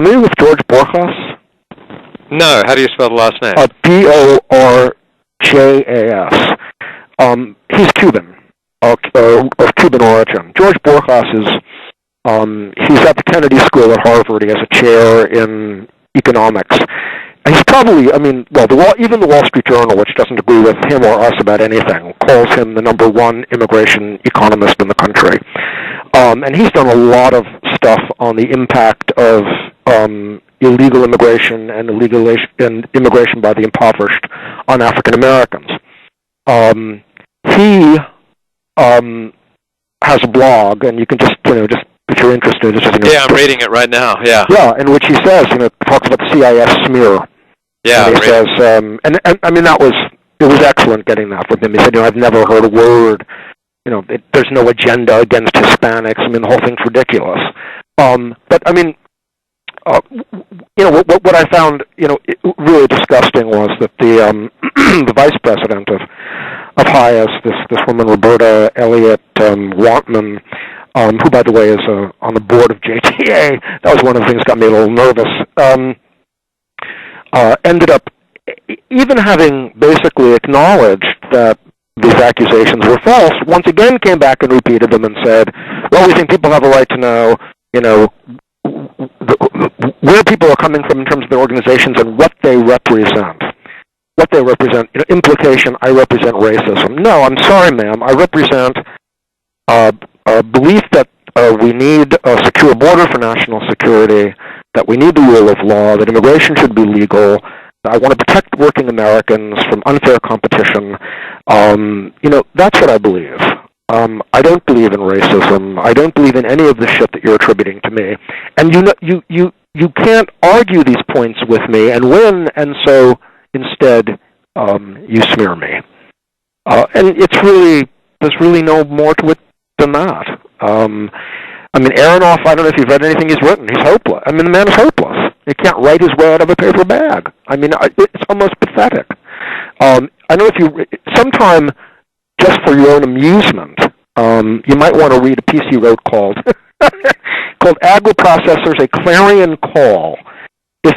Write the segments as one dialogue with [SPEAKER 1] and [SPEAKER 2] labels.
[SPEAKER 1] familiar with George Borjas?
[SPEAKER 2] No. How do you spell the last name?
[SPEAKER 1] Borjas. He's Cuban, of Cuban origin. George Borjas is, he's at the Kennedy School at Harvard. He has a chair in economics. And he's probably, even the Wall Street Journal, which doesn't agree with him or us about anything, calls him the number one immigration economist in the country. And he's done a lot of stuff on the impact of illegal immigration and immigration by the impoverished on African Americans. He has a blog, and you can just if you're interested,
[SPEAKER 2] I'm reading it right now. Yeah.
[SPEAKER 1] Yeah, in which he says, talks about the CIS smear.
[SPEAKER 2] Yeah.
[SPEAKER 1] And he says, it was excellent getting that from him. He said, I've never heard a word. There's no agenda against Hispanics. The whole thing's ridiculous. What I found, really disgusting was that the the vice president of HIAS, this woman Roberta Elliott Wantman, who, by the way, is on the board of JTA. That was one of the things that got me a little nervous. Ended up even having basically acknowledged that these accusations were false, once again came back and repeated them and said, well, we think people have a right to know, where people are coming from in terms of their organizations and what they represent. What they represent, implication, I represent racism. No, I'm sorry, ma'am. I represent a belief that we need a secure border for national security, that we need the rule of law, that immigration should be legal. I want to protect working Americans from unfair competition. That's what I believe. I don't believe in racism. I don't believe in any of the shit that you're attributing to me. And you can't argue these points with me and win, and so instead you smear me. And there's really no more to it than that. Aronoff, I don't know if you've read anything he's written. He's hopeless. The man is hopeless. He can't write his way out of a paper bag. It's almost pathetic. I know if you, sometime, just for your own amusement, you might want to read a piece he wrote called Agri-Processors, a Clarion Call. If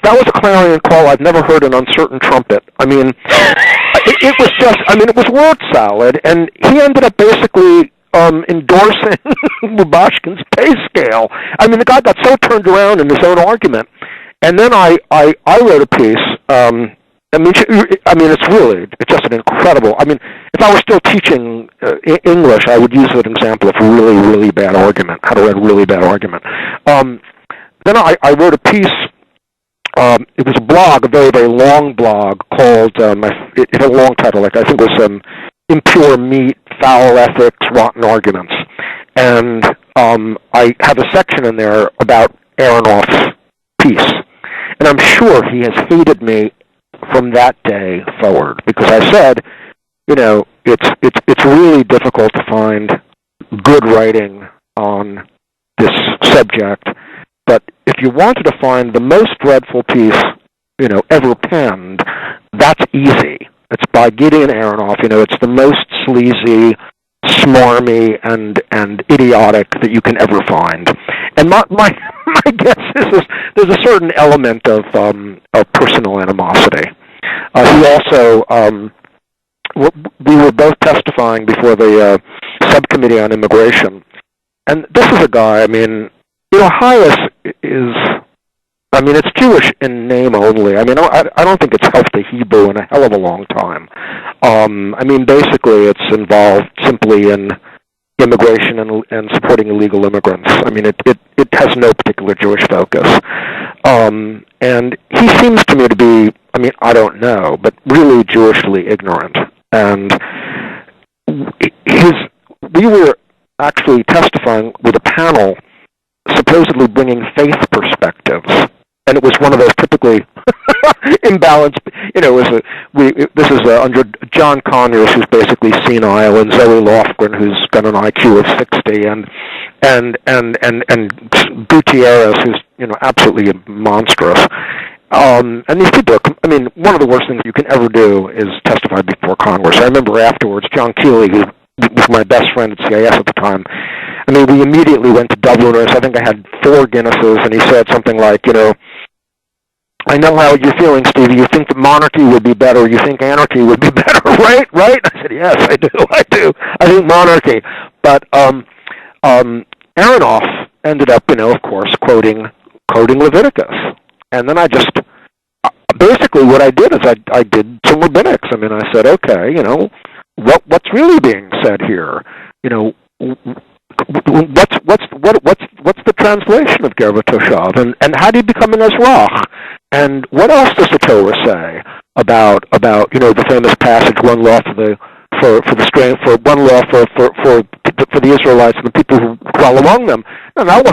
[SPEAKER 1] that was a clarion call, I've never heard an uncertain trumpet. It was just, it was word salad, and he ended up basically endorsing Lubashkin's pay scale. The guy got so turned around in his own argument. And then I wrote a piece. It's just an incredible. If I were still teaching English, I would use that example of a really, really bad argument. How to write a really bad argument. Then I wrote a piece. It was a blog, a very, very long blog called. It had a long title, I think it was Impure Meat, Foul Ethics, Rotten Arguments, and I have a section in there about Aronoff's piece, and I'm sure he has hated me from that day forward because I said, it's really difficult to find good writing on this subject. But if you wanted to find the most dreadful piece, ever penned, that's easy. It's by Gideon Aronoff. It's the most sleazy, smarmy, and idiotic that you can ever find. And my guess is there's a certain element of personal animosity. He also, we were both testifying before the subcommittee on immigration, and this is a guy. HIAS is, it's Jewish in name only. I don't think it's helped the Hebrew in a hell of a long time. Basically it's involved simply in immigration and supporting illegal immigrants. It has no particular Jewish focus. And he seems to me to be, I don't know, but really Jewishly ignorant. And we were actually testifying with a panel supposedly bringing faith perspectives, and it was one of those typically imbalanced. This is under John Conyers, who's basically senile, and Zoe Lofgren, who's got an IQ of 60, and Gutierrez, who's absolutely monstrous. And these people are, one of the worst things you can ever do is testify before Congress. I remember afterwards, John Keeley, who was my best friend at CIS at the time, I mean, we immediately went to Dubliners. I think I had 4 Guinnesses, and he said something like, I know how you're feeling, Stevie. You think that monarchy would be better. You think anarchy would be better, right? Right? I said, yes, I do. I think monarchy. But Aronoff ended up, of course, quoting Leviticus. And then I just, basically what I did is I did some rabbinics. I mean, I said, okay, what's really being said here? What's the translation of Ger V'Toshav, and how do you become an Ezrach? And what else does the Torah say about the famous passage, one law for the Israelites and the people who dwell among them? No, that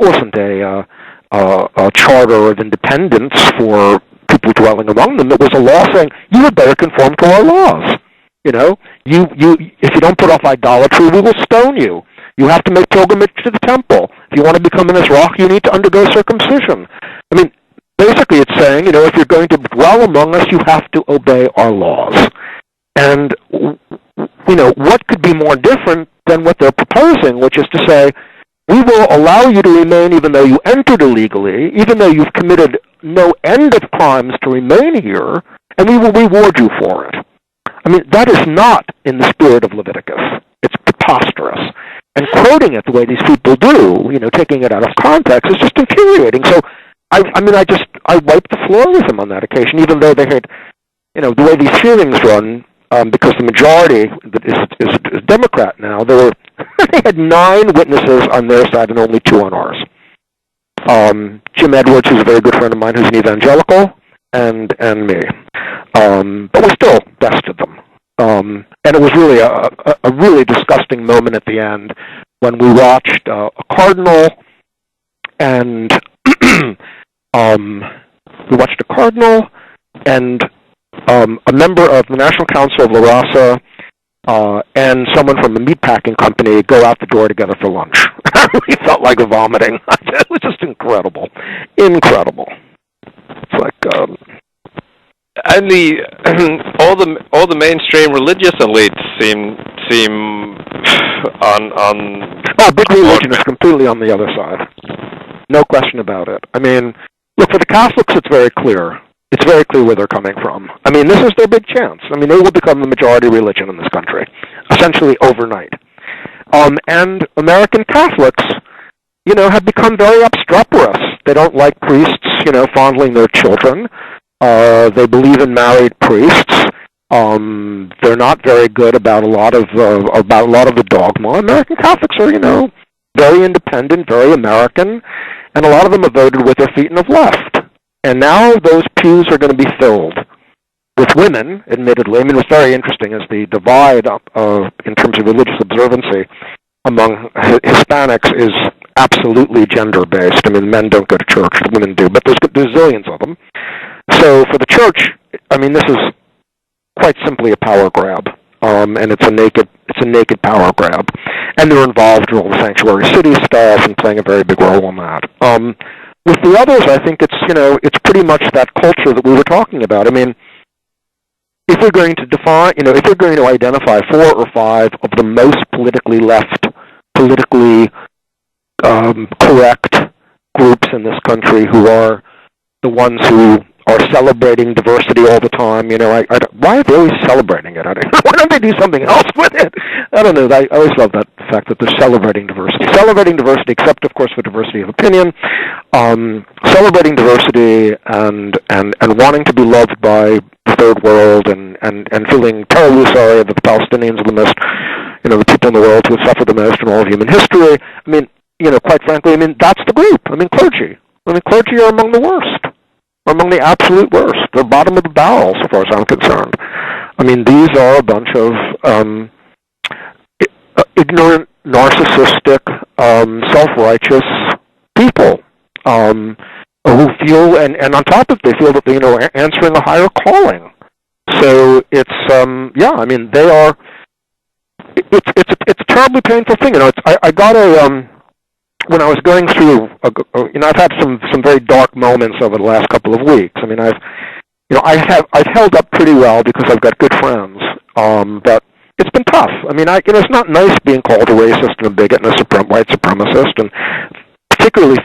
[SPEAKER 1] wasn't a charter of independence for people dwelling among them. It was a law saying you had better conform to our laws. If you don't put off idolatry, we will stone you. You have to make pilgrimage to the temple. If you want to become an Ezrach, you need to undergo circumcision. I mean, basically it's saying, if you're going to dwell among us, you have to obey our laws. And, what could be more different than what they're proposing, which is to say, we will allow you to remain even though you entered illegally, even though you've committed no end of crimes to remain here, and we will reward you for it. I mean, that is not in the spirit of Leviticus. It's preposterous. And quoting it the way these people do, taking it out of context, is just infuriating. So, I wiped the floor with them on that occasion, even though they had, the way these hearings run, because the majority is Democrat now, they had 9 witnesses on their side and only 2 on ours. Jim Edwards, who's a very good friend of mine, who's an evangelical, and me. But we still bested them. And it was really a really disgusting moment at the end when we watched a cardinal and a member of the National Council of La Raza and someone from a meatpacking company go out the door together for lunch. I really felt like vomiting. It was just incredible. Incredible. It's like...
[SPEAKER 2] And all the mainstream religious elites seem on.
[SPEAKER 1] Oh, big religion is completely on the other side. No question about it. I mean, look, for the Catholics, it's very clear. It's very clear where they're coming from. I mean, this is their big chance. I mean, they will become the majority religion in this country, essentially overnight. And American Catholics, have become very obstreperous. They don't like priests, fondling their children. They believe in married priests. They're not very good about a lot of the dogma. American Catholics are, very independent, very American, and a lot of them have voted with their feet and have left. And now those pews are going to be filled with women, admittedly. I mean, what's very interesting is the divide in terms of religious observancy among Hispanics is absolutely gender-based. I mean, men don't go to church, the women do, but there's zillions of them. So for the church, I mean, this is quite simply a power grab, and it's a naked power grab, and they're involved in all the sanctuary city stuff and playing a very big role in that. With the others, I think it's pretty much that culture that we were talking about. I mean, if we're going to define, if we're going to identify 4 or 5 of the most politically left, politically correct groups in this country who are the ones who are celebrating diversity all the time, why are they always celebrating it? Why don't they do something else with it? I don't know. I always love that fact that they're celebrating diversity. Celebrating diversity, except, of course, for diversity of opinion. Celebrating diversity and wanting to be loved by the third world and feeling terribly sorry that the Palestinians are the most, the people in the world who have suffered the most in all of human history. I mean, quite frankly, that's the group. Clergy. Clergy are among the worst. Among the absolute worst. They're bottom of the barrel, so far as I'm concerned. These are a bunch of ignorant, narcissistic, self-righteous people who feel, and on top of it, they feel that they're answering a higher calling. So it's, they are. It's a terribly painful thing. I got a. When I was going through, I've had some very dark moments over the last couple of weeks. I've held up pretty well because I've got good friends. But it's been tough. I mean, it's not nice being called a racist and a bigot and a white supremacist, and particularly